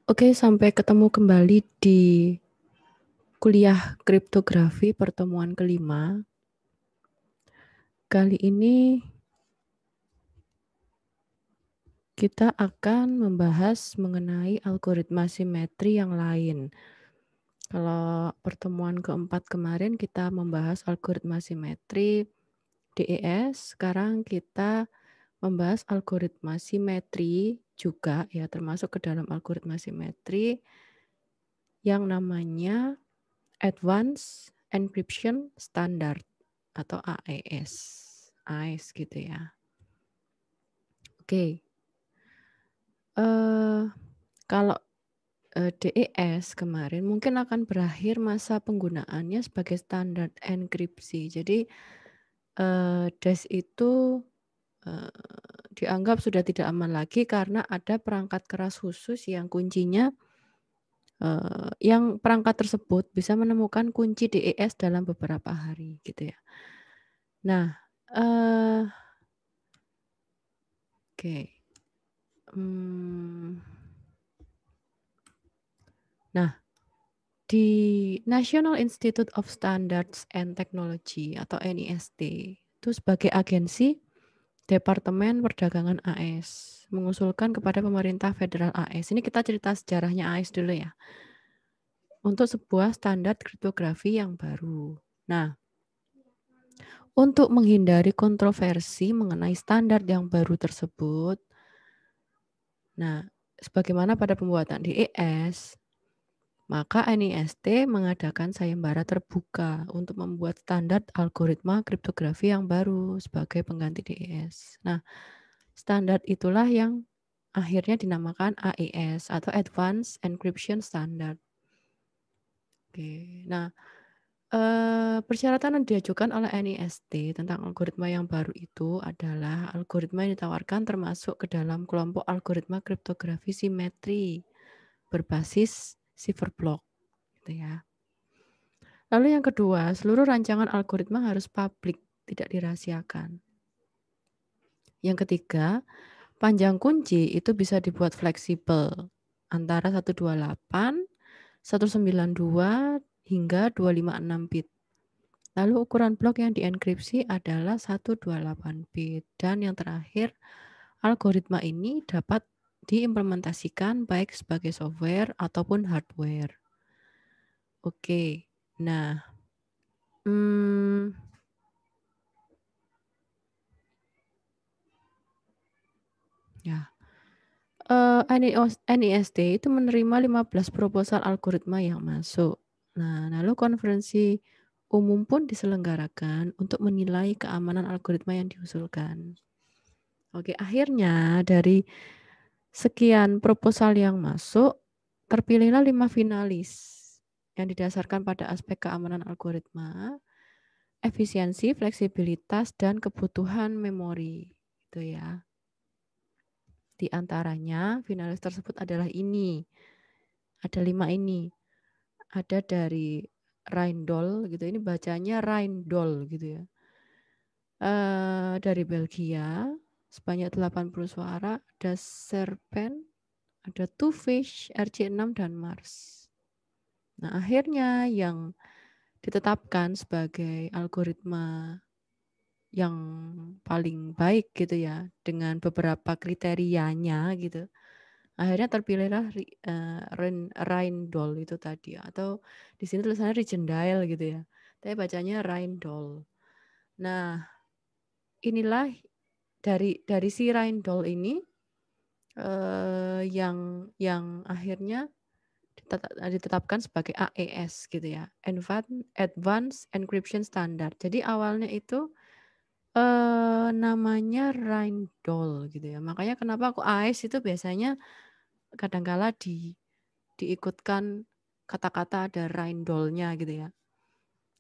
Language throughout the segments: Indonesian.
Oke, sampai ketemu kembali di kuliah kriptografi pertemuan kelima. Kali ini kita akan membahas mengenai algoritma simetri yang lain. Kalau pertemuan keempat kemarin kita membahas algoritma simetri DES, sekarang kita membahas algoritma simetri juga ya, termasuk ke dalam algoritma simetri yang namanya Advanced Encryption Standard atau AES. AES gitu ya. Oke. Kalau DES kemarin mungkin akan berakhir masa penggunaannya sebagai standar enkripsi. Jadi DES itu dianggap sudah tidak aman lagi karena ada perangkat keras khusus yang kuncinya yang perangkat tersebut bisa menemukan kunci DES dalam beberapa hari gitu ya. Nah, oke. Nah, di National Institute of Standards and Technology atau NIST itu sebagai agensi Departemen Perdagangan AS mengusulkan kepada pemerintah federal AS. Ini kita cerita sejarahnya AS dulu ya. Untuk sebuah standar kriptografi yang baru. Nah, untuk menghindari kontroversi mengenai standar yang baru tersebut, nah, sebagaimana pada pembuatan DES, maka NIST mengadakan sayembara terbuka untuk membuat standar algoritma kriptografi yang baru sebagai pengganti DES. Nah, standar itulah yang akhirnya dinamakan AES atau Advanced Encryption Standard. Oke, nah persyaratan yang diajukan oleh NIST tentang algoritma yang baru itu adalah algoritma yang ditawarkan termasuk ke dalam kelompok algoritma kriptografi simetri berbasis cipher block, gitu ya. Lalu yang kedua, seluruh rancangan algoritma harus publik, tidak dirahasiakan. Yang ketiga, panjang kunci itu bisa dibuat fleksibel antara 128, 192 hingga 256 bit. Lalu ukuran blok yang dienkripsi adalah 128 bit. Dan yang terakhir, algoritma ini dapat diimplementasikan baik sebagai software ataupun hardware. Oke, nah ya. NIST itu menerima 15 proposal algoritma yang masuk. Nah, lalu konferensi umum pun diselenggarakan untuk menilai keamanan algoritma yang diusulkan. Oke, akhirnya dari sekian proposal yang masuk, terpilihlah 5 finalis yang didasarkan pada aspek keamanan algoritma, efisiensi, fleksibilitas, dan kebutuhan memori. Gitu ya. Di antaranya finalis tersebut adalah ini. Ada 5 ini. Ada dari Rijndael gitu. Ini bacanya Rijndael gitu ya. Dari Belgia sebanyak 80 suara. Ada Serpen, ada Twofish, RC6 dan Mars. Nah, akhirnya yang ditetapkan sebagai algoritma yang paling baik gitu ya dengan beberapa kriterianya gitu. Akhirnya terpilihlah Rijndael itu tadi atau di sini tulisannya Rijndael gitu ya. Tapi bacanya Rijndael. Nah, inilah dari si Rijndael ini yang akhirnya ditetapkan sebagai AES gitu ya. Advanced Encryption Standard. Jadi awalnya itu namanya Rijndael gitu ya. Makanya kenapa aku AES itu biasanya kadangkala diikutkan kata-kata ada Rijndaelnya gitu ya.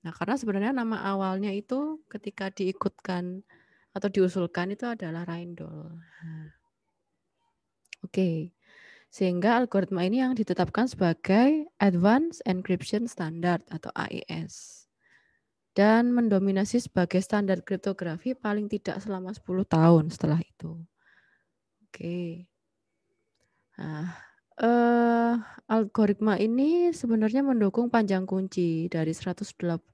Nah, karena sebenarnya nama awalnya itu ketika diikutkan atau diusulkan itu adalah Rijndael. Nah, oke. Sehingga algoritma ini yang ditetapkan sebagai Advanced Encryption Standard atau AES. Dan mendominasi sebagai standar kriptografi paling tidak selama 10 tahun setelah itu. Oke. Nah, Algoritma ini sebenarnya mendukung panjang kunci dari 128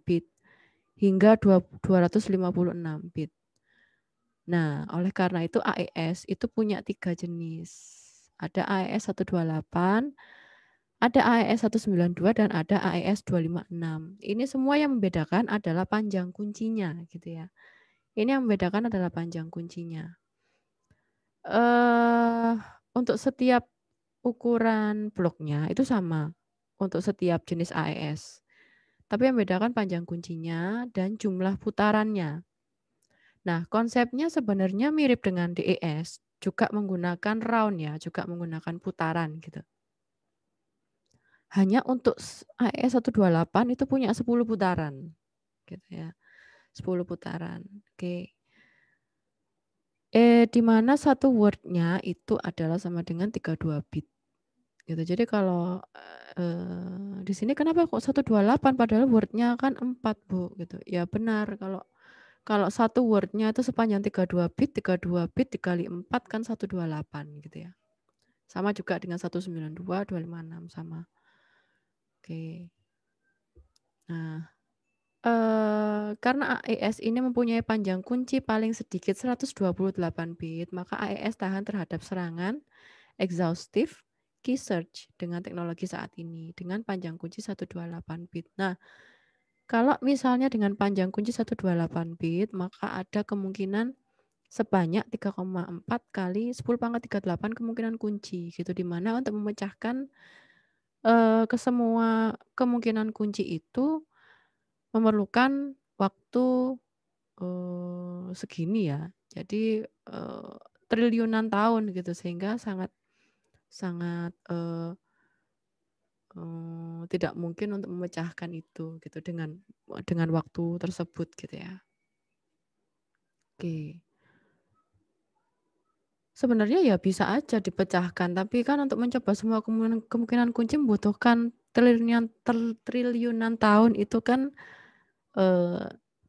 bit hingga 256 bit. Nah, oleh karena itu AES itu punya 3 jenis. Ada AES 128, ada AES 192 dan ada AES 256. Ini semua yang membedakan adalah panjang kuncinya gitu ya. Ini yang membedakan adalah panjang kuncinya. Untuk setiap ukuran bloknya itu sama untuk setiap jenis AES. Tapi yang membedakan panjang kuncinya dan jumlah putarannya. Nah, konsepnya sebenarnya mirip dengan DES, juga menggunakan round ya, juga menggunakan putaran gitu. Hanya untuk AES 128 itu punya 10 putaran. Gitu ya. 10 putaran. Oke. Di mana satu word-nya itu adalah sama dengan 32 bit. Gitu. Jadi kalau di sini kenapa kok 128 padahal word-nya kan 4, Bu, gitu. Ya benar kalau satu word-nya itu sepanjang 32 bit dikali 4 kan 128 gitu ya. Sama juga dengan 192, 256 sama. Oke. Nah, karena AES ini mempunyai panjang kunci paling sedikit 128 bit, maka AES tahan terhadap serangan exhaustive key search dengan teknologi saat ini dengan panjang kunci 128 bit. Nah, kalau misalnya dengan panjang kunci 128 bit, maka ada kemungkinan sebanyak 3,4 kali 10 pangkat 38 kemungkinan kunci gitu, di mana untuk memecahkan ke semua kemungkinan kunci itu memerlukan waktu segini ya. Jadi triliunan tahun gitu, sehingga sangat sangat tidak mungkin untuk memecahkan itu gitu dengan waktu tersebut gitu ya. Oke. Sebenarnya ya bisa aja dipecahkan, tapi kan untuk mencoba semua kemungkinan kunci membutuhkan triliunan tahun, itu kan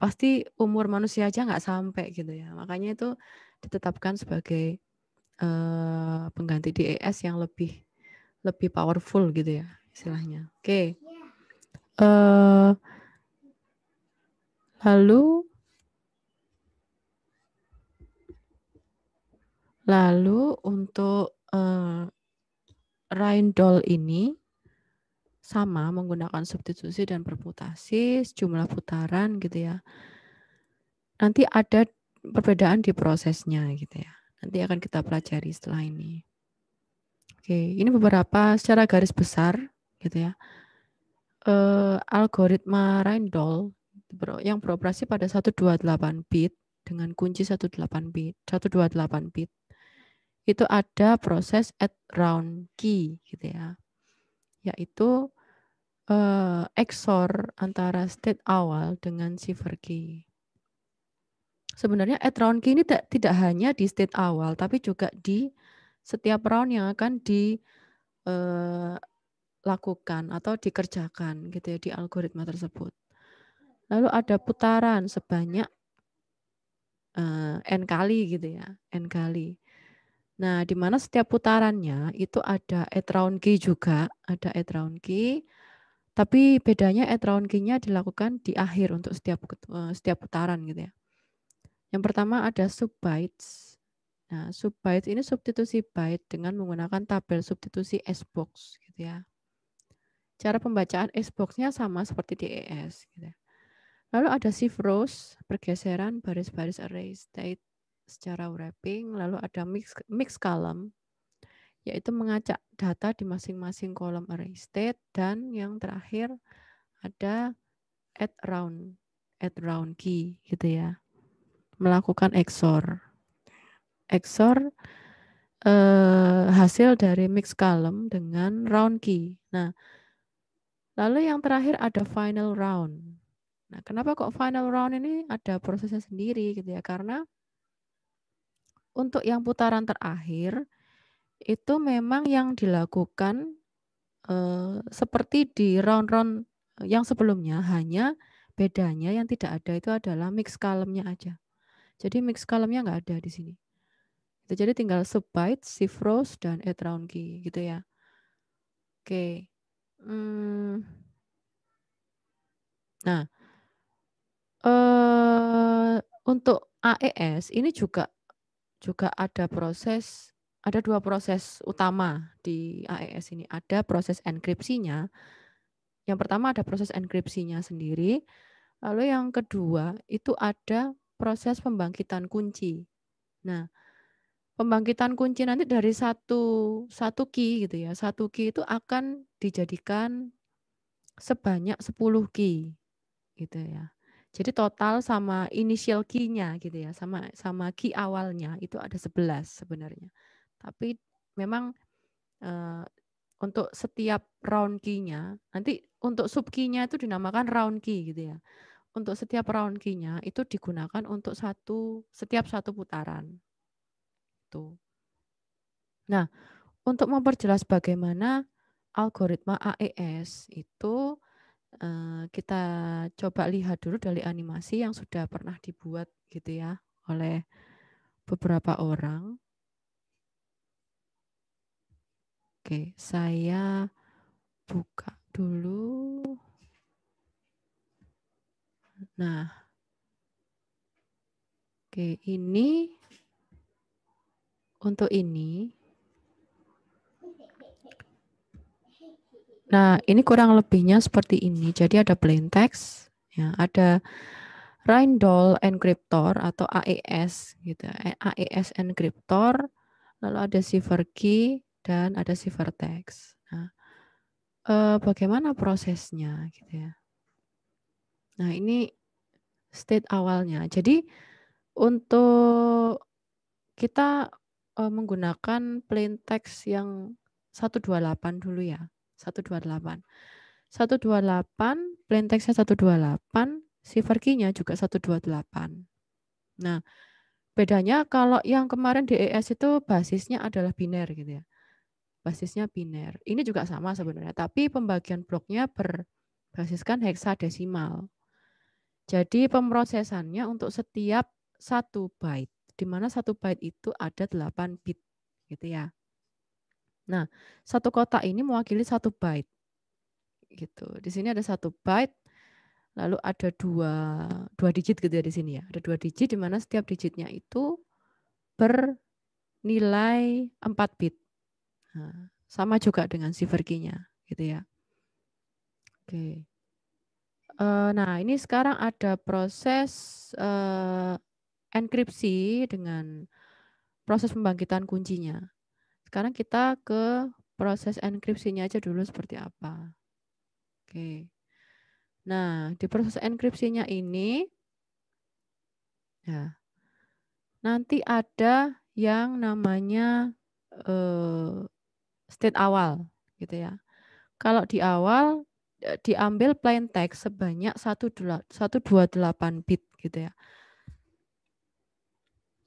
pasti umur manusia aja nggak sampai gitu ya. Makanya itu ditetapkan sebagai pengganti DES yang lebih powerful gitu ya istilahnya. Oke. Lalu untuk Rhine-Doll ini sama menggunakan substitusi dan permutasi, sejumlah putaran gitu ya. Nanti ada perbedaan di prosesnya gitu ya. Nanti akan kita pelajari setelah ini. Oke, ini beberapa secara garis besar gitu ya. Algoritma Rhine-Doll yang beroperasi pada 128 bit dengan kunci 128 bit. Itu ada proses add round key gitu ya. Yaitu XOR antara state awal dengan cipher key. Sebenarnya add round key ini tidak hanya di state awal, tapi juga di setiap round yang akan dilakukan atau dikerjakan gitu ya di algoritma tersebut. Lalu ada putaran sebanyak n kali gitu ya, n kali. Nah, di mana setiap putarannya itu ada add round key juga, ada add round key. Tapi bedanya add round key-nya dilakukan di akhir untuk setiap putaran gitu ya. Yang pertama ada subbytes. Nah, subbytes ini substitusi byte dengan menggunakan tabel substitusi S-box gitu ya. Cara pembacaan S-box-nya sama seperti DES gitu ya. Lalu ada shift rows, pergeseran baris-baris array state secara wrapping. Lalu ada mix column, yaitu mengacak data di masing-masing kolom array state. Dan yang terakhir ada add round key gitu ya. Melakukan XOR. XOR hasil dari mix column dengan round key. Nah, lalu yang terakhir ada final round. Nah, kenapa kok final round ini ada prosesnya sendiri gitu ya? Karena untuk yang putaran terakhir itu memang yang dilakukan seperti di round-round yang sebelumnya, hanya bedanya yang tidak ada itu adalah mix column-nya aja. Jadi mix column-nya nggak ada di sini. Gitu. Jadi tinggal subbyte, shift rows, dan add round key gitu ya. Oke. Nah, untuk AES ini juga ada dua proses utama di AES ini. Ada proses enkripsinya. Yang pertama ada proses enkripsinya sendiri. Lalu yang kedua itu ada proses pembangkitan kunci. Nah, pembangkitan kunci nanti dari satu key gitu ya. Satu key itu akan dijadikan sebanyak 10 key gitu ya. Jadi total sama initial key-nya gitu ya, sama key awalnya itu ada 11 sebenarnya. Tapi memang untuk setiap round key-nya, nanti untuk sub key-nya itu dinamakan round key gitu ya. Untuk setiap round key-nya itu digunakan untuk setiap satu putaran. Tuh. Nah, untuk memperjelas bagaimana algoritma AES itu kita coba lihat dulu dari animasi yang sudah pernah dibuat gitu ya oleh beberapa orang. Oke, saya buka dulu. Nah, oke, ini untuk ini. Nah, ini kurang lebihnya seperti ini. Jadi ada plain text, ya, ada Rindall encryptor atau AES gitu. AES encryptor, lalu ada cipher key dan ada ciphertext. Nah, bagaimana prosesnya gitu ya. Nah, ini state awalnya. Jadi untuk kita menggunakan plain text yang 128 dulu ya. 128. 128, plain text-nya 128, cipher key-nya juga 128. Nah, bedanya kalau yang kemarin DES itu basisnya adalah biner gitu ya. Basisnya biner. Ini juga sama sebenarnya, tapi pembagian bloknya berbasiskan heksadesimal. Jadi pemrosesannya untuk setiap 1 byte, di mana 1 byte itu ada 8 bit gitu ya. Nah, satu kotak ini mewakili 1 byte. Gitu. Di sini ada 1 byte, lalu ada dua digit gitu ya di sini ya. Ada 2 digit di mana setiap digitnya itu bernilai 4 bit. Nah, sama juga dengan cipher key-nya gitu ya. Oke. Nah, ini sekarang ada proses enkripsi dengan proses pembangkitan kuncinya. Sekarang kita ke proses enkripsinya aja dulu seperti apa. Oke. Nah, di proses enkripsinya ini ya, nanti ada yang namanya state awal gitu ya. Kalau di awal diambil plain text sebanyak 128 bit gitu ya.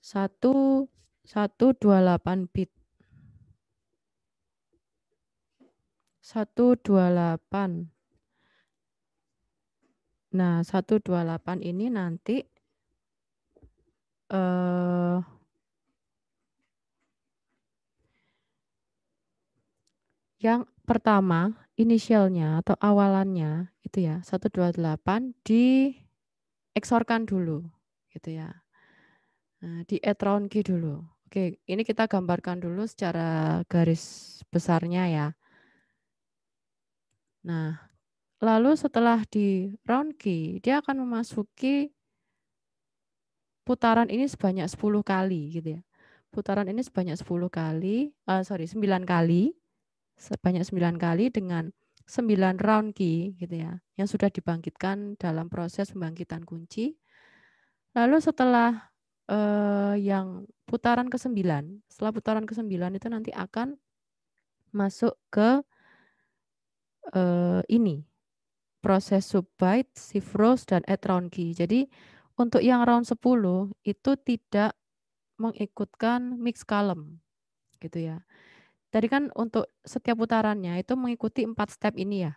128 bit. 128. Nah, 128 ini nanti yang pertama inisialnya atau awalannya itu ya 128 di XOR-kan dulu gitu ya. Nah, di add round key dulu. Oke, ini kita gambarkan dulu secara garis besarnya ya. Nah, lalu setelah di round key, dia akan memasuki putaran ini sebanyak 10 kali gitu ya. Putaran ini sebanyak 10 kali, 9 kali, sebanyak 9 kali dengan 9 round key gitu ya, yang sudah dibangkitkan dalam proses pembangkitan kunci. Lalu setelah yang putaran ke-9, setelah putaran ke-9 itu nanti akan masuk ke ini, proses subbyte, shift rows, dan add round key. Jadi untuk yang round 10 itu tidak mengikutkan mix column gitu ya. Tadi kan untuk setiap putarannya itu mengikuti 4 step ini ya.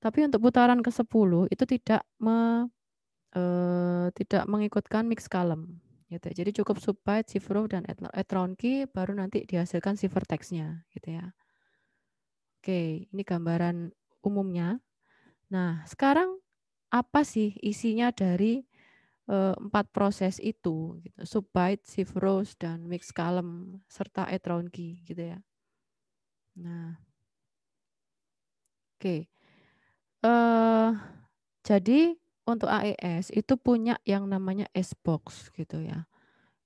Tapi untuk putaran ke-10 itu tidak mengikutkan mix column Gitu. Jadi cukup subbyte, shift row, dan add round key, baru nanti dihasilkan ciphertext-nya. Gitu ya. Oke, ini gambaran umumnya. Nah, sekarang apa sih isinya dari 4 proses itu? Gitu. Subbyte, shift rows, dan mix column, serta add round key. Gitu ya. Nah, oke. Jadi untuk AES itu punya yang namanya S-box gitu ya.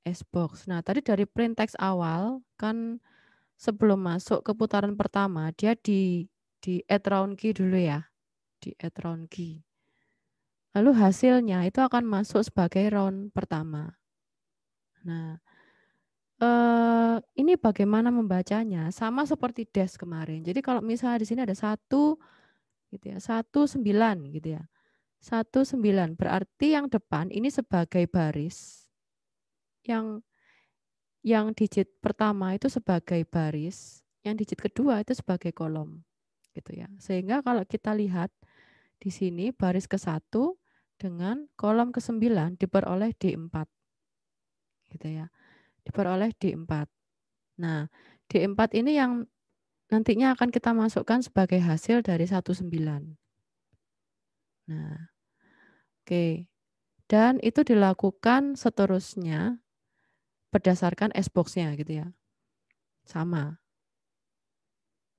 S-box. Nah, tadi dari print text awal kan sebelum masuk ke putaran pertama dia di add round key dulu ya, di add round key. Lalu hasilnya itu akan masuk sebagai round pertama. Nah, ini bagaimana membacanya? Sama seperti dash kemarin. Jadi kalau misalnya di sini ada 1 gitu ya, 19 gitu ya. 19 berarti yang depan ini sebagai baris, yang digit pertama itu sebagai baris, yang digit kedua itu sebagai kolom gitu ya. Sehingga kalau kita lihat di sini baris ke-1 dengan kolom ke-9 diperoleh D4 gitu ya. Diperoleh D4. Nah, D4 ini yang nantinya akan kita masukkan sebagai hasil dari 19. Nah, oke. Dan itu dilakukan seterusnya berdasarkan S-box-nya gitu ya. Sama.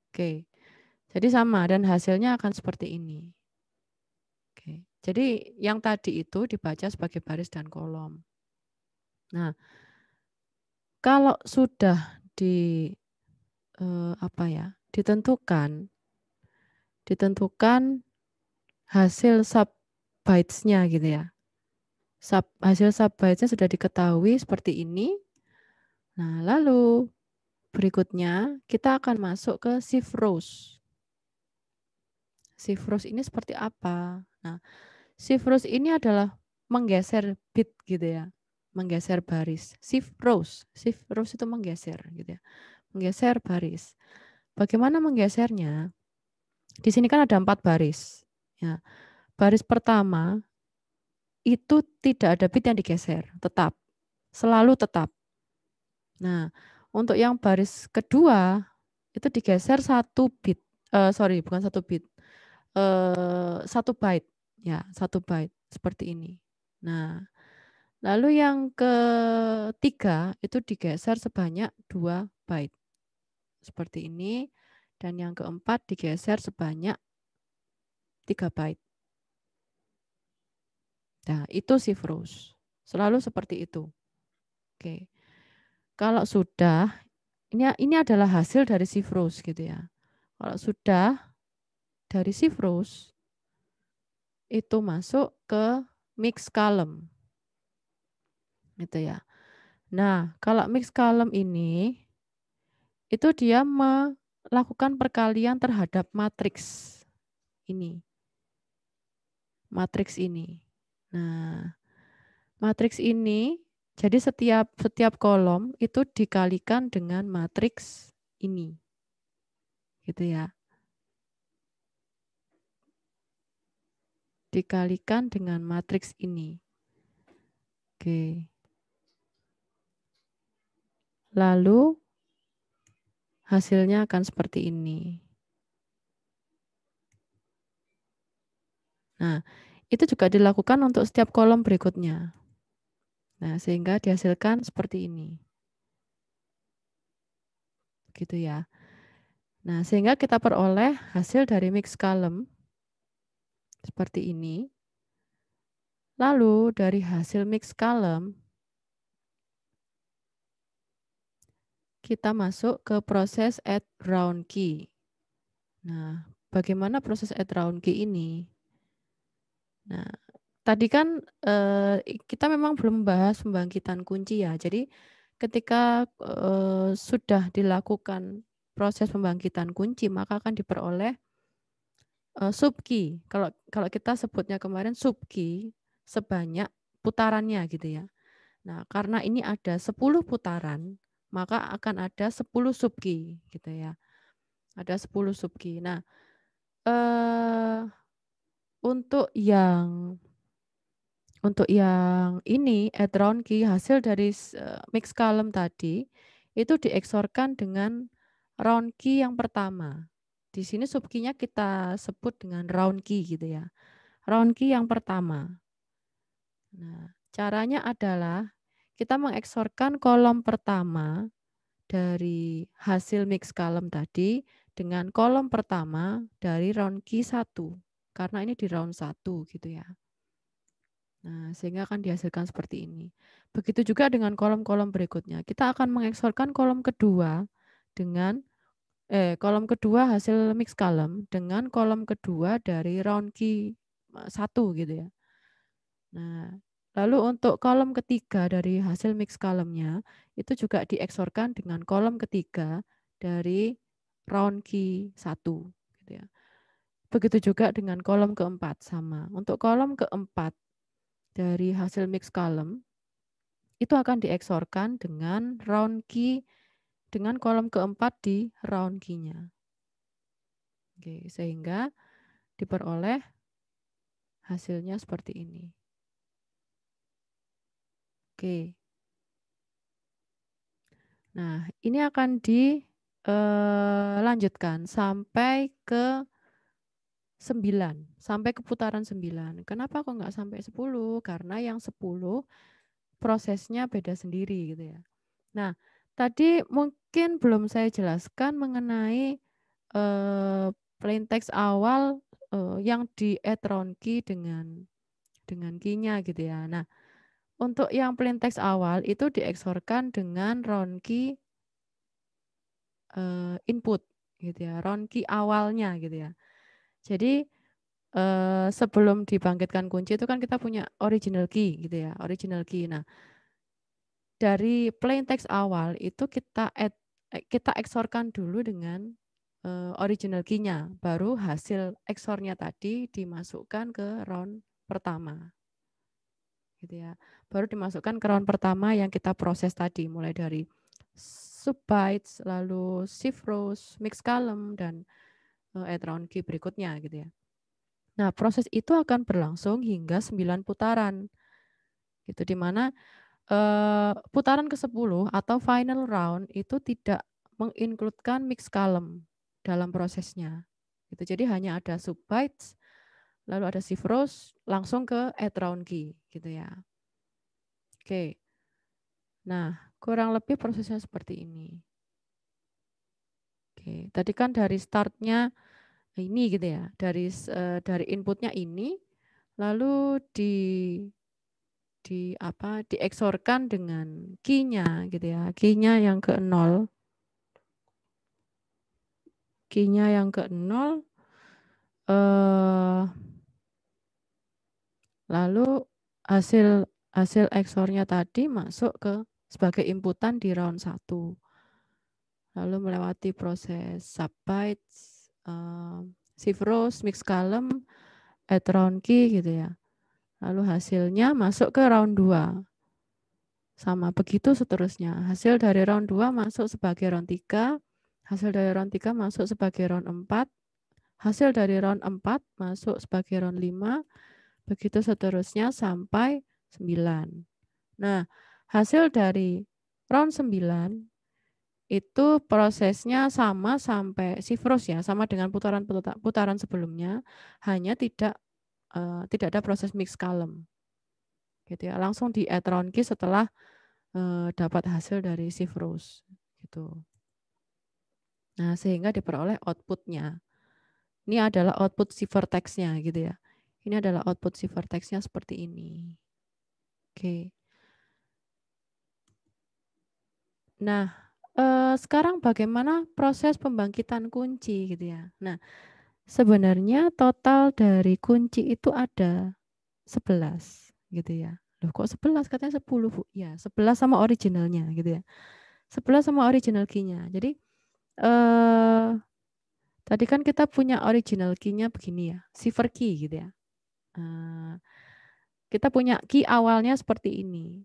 Oke. Jadi sama dan hasilnya akan seperti ini. Oke. Jadi yang tadi itu dibaca sebagai baris dan kolom. Nah, kalau sudah apa ya? Ditentukan hasil sub-bytes-nya gitu ya. Hasil sub-bytes-nya sudah diketahui seperti ini. Nah, lalu berikutnya kita akan masuk ke shift rows. Shift rows ini seperti apa? Nah, shift rows ini adalah menggeser bit gitu ya. Menggeser baris. Shift rows itu menggeser gitu ya. Menggeser baris. Bagaimana menggesernya? Di sini kan ada 4 baris. Ya. Baris pertama itu tidak ada bit yang digeser, tetap. Selalu tetap. Nah, untuk yang baris kedua itu digeser 1 bit. Sorry, bukan 1 bit. 1 byte. Ya, 1 byte seperti ini. Nah, lalu yang ketiga itu digeser sebanyak 2 byte. Seperti ini. Dan yang keempat digeser sebanyak 3 byte. Nah, itu shift rows. Selalu seperti itu. Oke. Kalau sudah, ini adalah hasil dari shift rows gitu ya. Kalau sudah dari shift rows, itu masuk ke mix column. Gitu ya. Nah, kalau mix column ini, itu dia melakukan perkalian terhadap matriks ini. Matriks ini. Nah, matriks ini, jadi setiap kolom itu dikalikan dengan matriks ini. Gitu ya. Dikalikan dengan matriks ini. Oke. Lalu hasilnya akan seperti ini. Nah, itu juga dilakukan untuk setiap kolom berikutnya. Nah, sehingga dihasilkan seperti ini. Gitu ya. Nah, sehingga kita peroleh hasil dari mix column seperti ini. Lalu dari hasil mix column kita masuk ke proses add round key. Nah, bagaimana proses add round key ini? Nah, tadi kan kita memang belum membahas pembangkitan kunci ya. Jadi ketika sudah dilakukan proses pembangkitan kunci, maka akan diperoleh sub key. Kalau kita sebutnya kemarin sub key sebanyak putarannya gitu ya. Nah, karena ini ada 10 putaran, maka akan ada 10 sub key gitu ya. Ada 10 sub key. Nah, untuk yang Untuk yang ini add round key hasil dari mix column tadi itu dieksorkan dengan round key yang pertama. Di sini sub key-nya kita sebut dengan round key gitu ya. Round key yang pertama. Nah, caranya adalah kita mengeksorkan kolom pertama dari hasil mix column tadi dengan kolom pertama dari round key 1. Karena ini di round 1 gitu ya. Nah, sehingga akan dihasilkan seperti ini. Begitu juga dengan kolom-kolom berikutnya. Kita akan mengeksorkan kolom kedua dengan kolom kedua hasil mix column dengan kolom kedua dari round key 1 gitu ya. Nah, lalu untuk kolom ketiga dari hasil mix column-nya itu juga dieksorkan dengan kolom ketiga dari round key 1 gitu ya. Begitu juga dengan kolom keempat sama. Untuk kolom keempat dari hasil mix column itu akan dieksorkan dengan round key dengan kolom keempat di round key-nya. Oke, sehingga diperoleh hasilnya seperti ini. Oke. Nah, ini akan dilanjutkan sampai ke 9, sampai ke putaran 9. Kenapa kok nggak sampai 10? Karena yang 10 prosesnya beda sendiri gitu ya. Nah, tadi mungkin belum saya jelaskan mengenai plain text awal yang di add round key dengan key-nya gitu ya. Nah, untuk yang plain text awal itu dieksorkan dengan round key input gitu ya, round key awalnya gitu ya. Jadi sebelum dibangkitkan kunci itu kan kita punya original key gitu ya, original key. Nah, dari plain text awal itu kita eksorkan dulu dengan original key-nya, baru hasil eksornya tadi dimasukkan ke round pertama. Gitu ya. Baru dimasukkan ke round pertama yang kita proses tadi, mulai dari subbytes, lalu shift rows, mix column, dan add round key berikutnya gitu ya. Nah, proses itu akan berlangsung hingga 9 putaran. Gitu, di mana putaran ke-10 atau final round itu tidak mengincludekan mix column dalam prosesnya. Gitu. Jadi hanya ada subbytes, lalu ada shift rows, langsung ke add round key gitu ya. Oke. Nah, kurang lebih prosesnya seperti ini. Oke, tadi kan dari startnya ini gitu ya, dari inputnya ini, lalu dieksorkan dengan key-nya gitu ya, key-nya yang ke-0, key-nya yang ke-0, lalu hasil eksornya tadi masuk ke sebagai inputan di round 1. Lalu melewati proses subbytes, shift rows, mix column, add round key gitu ya. Lalu hasilnya masuk ke round 2. Sama begitu seterusnya. Hasil dari round 2 masuk sebagai round 3, hasil dari round 3 masuk sebagai round 4, hasil dari round 4 masuk sebagai round 5, begitu seterusnya sampai 9. Nah, hasil dari round 9 itu prosesnya sama sampai shift rows ya, sama dengan putaran sebelumnya, hanya tidak ada proses mix column. Gitu ya. Langsung di add round key setelah dapat hasil dari shift rows gitu. Nah, sehingga diperoleh outputnya. Ini adalah output si vertex-nya gitu ya. Ini adalah output si vertex-nya seperti ini. Oke. Nah, sekarang bagaimana proses pembangkitan kunci gitu ya. Nah, sebenarnya total dari kunci itu ada 11 gitu ya. Loh kok 11 katanya 10 Bu? Ya 11 sama originalnya gitu ya. 11 sama original key-nya. Jadi tadi kan kita punya original key-nya begini ya, cipher key gitu ya. Kita punya key awalnya seperti ini.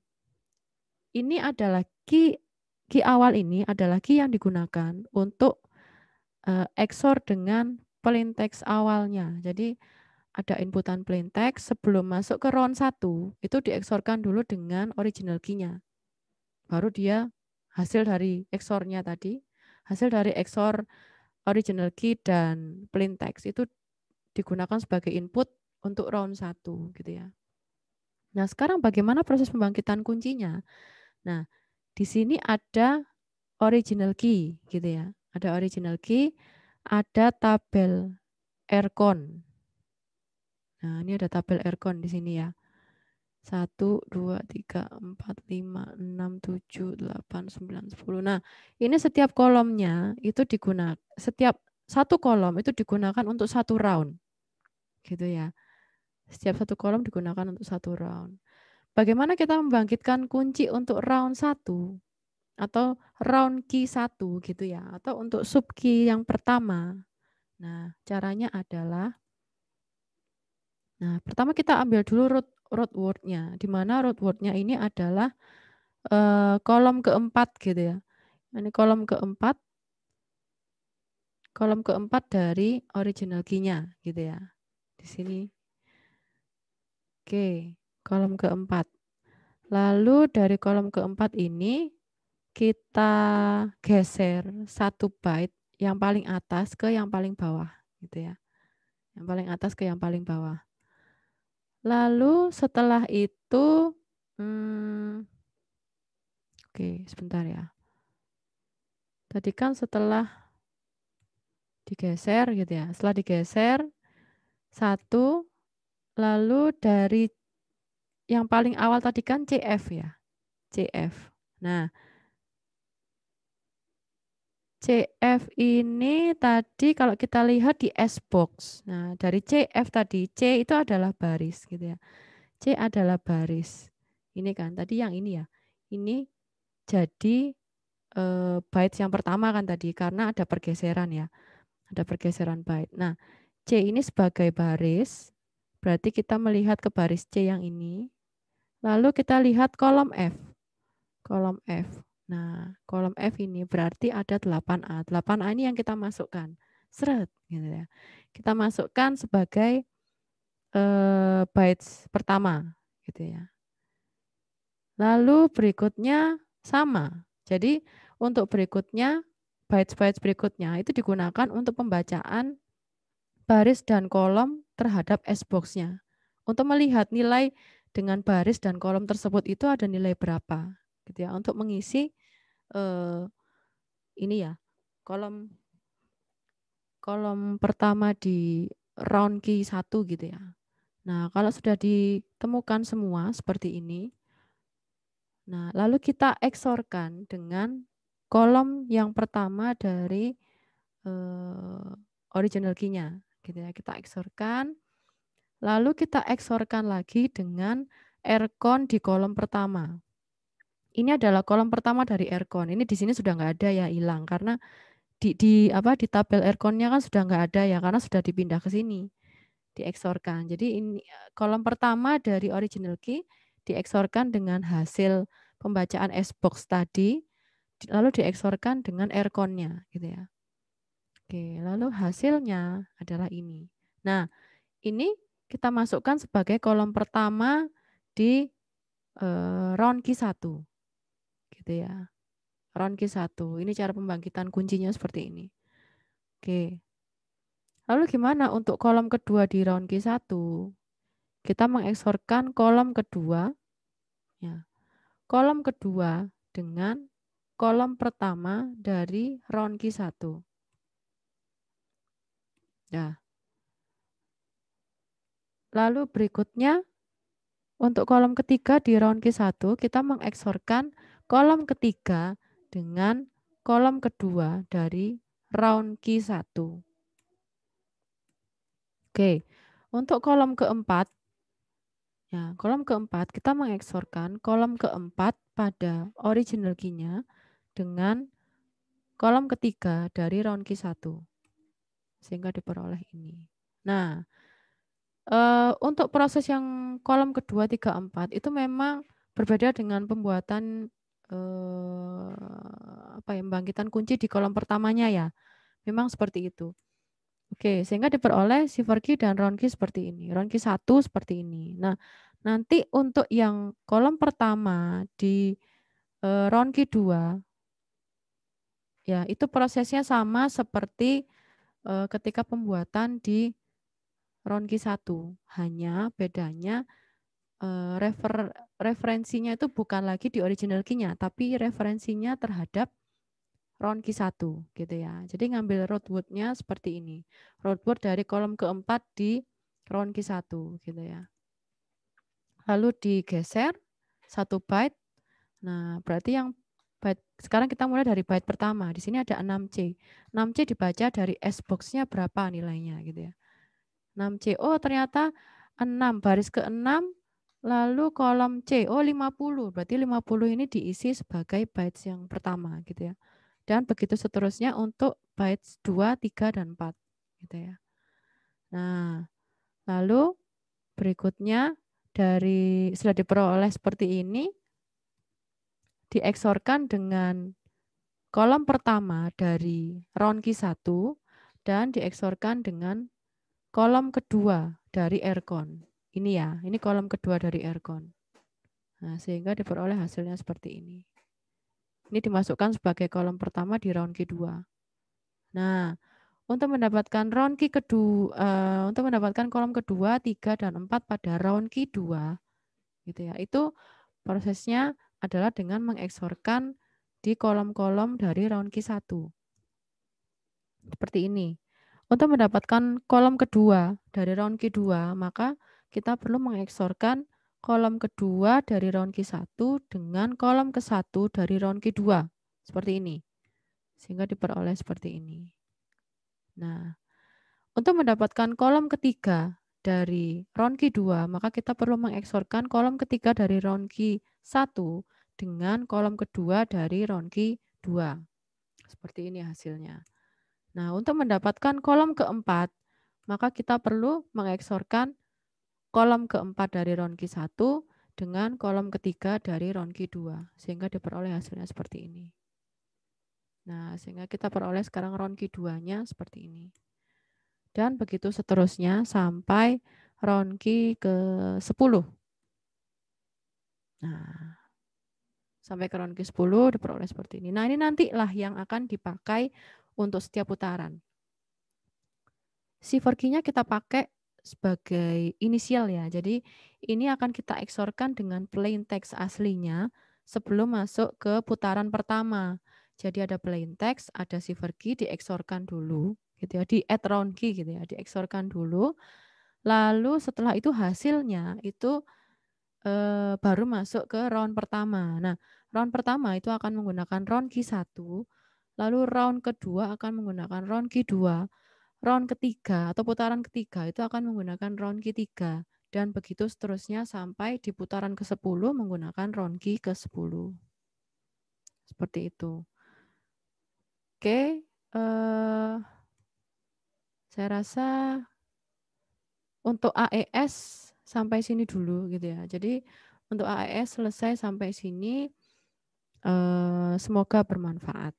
Ini adalah key awal ini adalah key yang digunakan untuk XOR dengan plain text awalnya. Jadi ada inputan plain text, sebelum masuk ke round 1 itu dieksorkan dulu dengan original key-nya. Baru dia hasil dari XOR-nya tadi, hasil dari XOR original key dan plain text itu digunakan sebagai input untuk round 1 gitu ya. Nah, sekarang bagaimana proses pembangkitan kuncinya? Nah, di sini ada original key gitu ya. Ada original key, ada tabel ERCON. Nah, ini ada tabel ERCON di sini ya. 1, 2, 3, 4, 5, 6, 7, 8, 9, 10. Nah, ini setiap kolomnya itu digunakan, setiap satu kolom itu digunakan untuk satu round. Gitu ya. Setiap satu kolom digunakan untuk satu round. Bagaimana kita membangkitkan kunci untuk round 1 atau round key 1 gitu ya, atau untuk sub key yang pertama. Nah, caranya adalah, nah pertama kita ambil dulu root word-nya, di mana root word-nya ini adalah kolom keempat gitu ya. Ini kolom keempat dari original key-nya gitu ya. Di sini. Oke, kolom keempat. Lalu dari kolom keempat ini kita geser 1 byte yang paling atas ke yang paling bawah gitu ya. Yang paling atas ke yang paling bawah. Lalu setelah itu oke, sebentar ya. Tadi kan setelah digeser gitu ya. Setelah digeser 1, lalu dari yang paling awal tadi kan CF ya. CF. Nah, CF ini tadi kalau kita lihat di S-box. Nah, dari CF tadi, C itu adalah baris gitu ya. C adalah baris. Ini kan, tadi yang ini ya. Ini jadi bytes yang pertama kan tadi, karena ada pergeseran ya. Ada pergeseran byte. Nah, C ini sebagai baris, berarti kita melihat ke baris C yang ini. Lalu kita lihat kolom F. Kolom F. Nah, kolom F ini berarti ada 8A. 8A ini yang kita masukkan. Seret gitu ya. Kita masukkan sebagai bytes pertama gitu ya. Lalu berikutnya sama. Jadi untuk berikutnya bytes-bytes berikutnya itu digunakan untuk pembacaan baris dan kolom terhadap S-box-nya. Untuk melihat nilai dengan baris dan kolom tersebut itu ada nilai berapa gitu ya, untuk mengisi ini ya, kolom pertama di round key 1 gitu ya. Nah, kalau sudah ditemukan semua seperti ini, nah lalu kita XOR-kan dengan kolom yang pertama dari original key-nya gitu ya. Kita XOR-kan, lalu kita XOR-kan lagi dengan ERCON di kolom pertama. Ini adalah kolom pertama dari ERCON. Ini di sini sudah nggak ada ya, hilang karena di tabel ERCON-nya kan sudah nggak ada ya, karena sudah dipindah ke sini, dieksorkan. Jadi ini kolom pertama dari original key dieksorkan dengan hasil pembacaan S-box tadi, lalu dieksorkan dengan ERCON-nya gitu ya. Oke, lalu hasilnya adalah ini. Nah, ini kita masukkan sebagai kolom pertama di round key 1 gitu ya. Round key 1. Ini cara pembangkitan kuncinya seperti ini. Oke. Lalu gimana untuk kolom kedua di round key 1? Kita mengeksorkan kolom kedua ya. Kolom kedua dengan kolom pertama dari round key 1. Ya. Lalu berikutnya untuk kolom ketiga di round key 1 kita mengeksorkan kolom ketiga dengan kolom kedua dari round key 1. Oke, untuk kolom keempat, ya, kolom keempat kita mengeksorkan kolom keempat pada original key-nya dengan kolom ketiga dari round key 1. Sehingga diperoleh ini. Nah, untuk proses yang kolom kedua, 3, 4 itu memang berbeda dengan pembuatan membangkitkan kunci di kolom pertamanya ya. Memang seperti itu. Oke, sehingga diperoleh shift key dan round key seperti ini. Round key 1 seperti ini. Nah, nanti untuk yang kolom pertama di round key 2, ya itu prosesnya sama seperti ketika pembuatan di round key 1. Hanya bedanya referensinya itu bukan lagi di original key-nya, tapi referensinya terhadap round key 1 gitu ya. Jadi ngambil rootwood-nya seperti ini. Rootwood dari kolom keempat di round key 1 gitu ya. Lalu digeser 1 byte. Nah, berarti yang byte sekarang kita mulai dari byte pertama. Di sini ada 6C. 6C dibaca dari S box-nya berapa nilainya gitu ya. 6C. Oh, ternyata 6 baris ke-6 lalu kolom C. Oh, 50. Berarti 50 ini diisi sebagai bytes yang pertama gitu ya. Dan begitu seterusnya untuk bytes 2, 3, dan 4. Gitu ya. Nah, lalu berikutnya dari sudah diperoleh seperti ini, dieksorkan dengan kolom pertama dari round key 1 dan dieksorkan dengan kolom kedua dari ERCON. Ini ya, ini kolom kedua dari ERCON. Nah, sehingga diperoleh hasilnya seperti ini. Ini dimasukkan sebagai kolom pertama di round key 2. Nah, untuk mendapatkan round key kedua, untuk mendapatkan kolom kedua, 3, dan 4 pada round key 2, gitu ya. Itu prosesnya adalah dengan mengeksorkan di kolom-kolom dari round key 1. Seperti ini. Untuk mendapatkan kolom kedua dari round key 2, maka kita perlu mengeksorkan kolom kedua dari round key 1 dengan kolom ke-1 dari round key 2. Seperti ini. Sehingga diperoleh seperti ini. Nah, untuk mendapatkan kolom ketiga dari round key 2, maka kita perlu mengeksorkan kolom ketiga dari round key 1 dengan kolom kedua dari round key 2. Seperti ini hasilnya. Nah, untuk mendapatkan kolom keempat, maka kita perlu mengeksorkan kolom keempat dari round key 1 dengan kolom ketiga dari round key 2. Sehingga diperoleh hasilnya seperti ini. Nah, sehingga kita peroleh sekarang round key 2-nya seperti ini. Dan begitu seterusnya sampai round key ke-10. Nah, sampai ke round key 10 diperoleh seperti ini. Nah, ini nantilah yang akan dipakai untuk setiap putaran. Shift key-nya kita pakai sebagai inisial ya. Jadi ini akan kita eksorkan dengan plain text aslinya sebelum masuk ke putaran pertama. Jadi ada plain text, ada shift key dieksorkan dulu gitu ya, di add round key gitu ya, dieksorkan dulu. Lalu setelah itu hasilnya itu baru masuk ke round pertama. Nah, round pertama itu akan menggunakan round key 1, lalu round kedua akan menggunakan round key 2. Round ketiga atau putaran ketiga itu akan menggunakan round key 3 dan begitu seterusnya sampai di putaran ke-10 menggunakan round key ke-10. Seperti itu. Oke, saya rasa untuk AES sampai sini dulu gitu ya. Jadi untuk AES selesai sampai sini, semoga bermanfaat.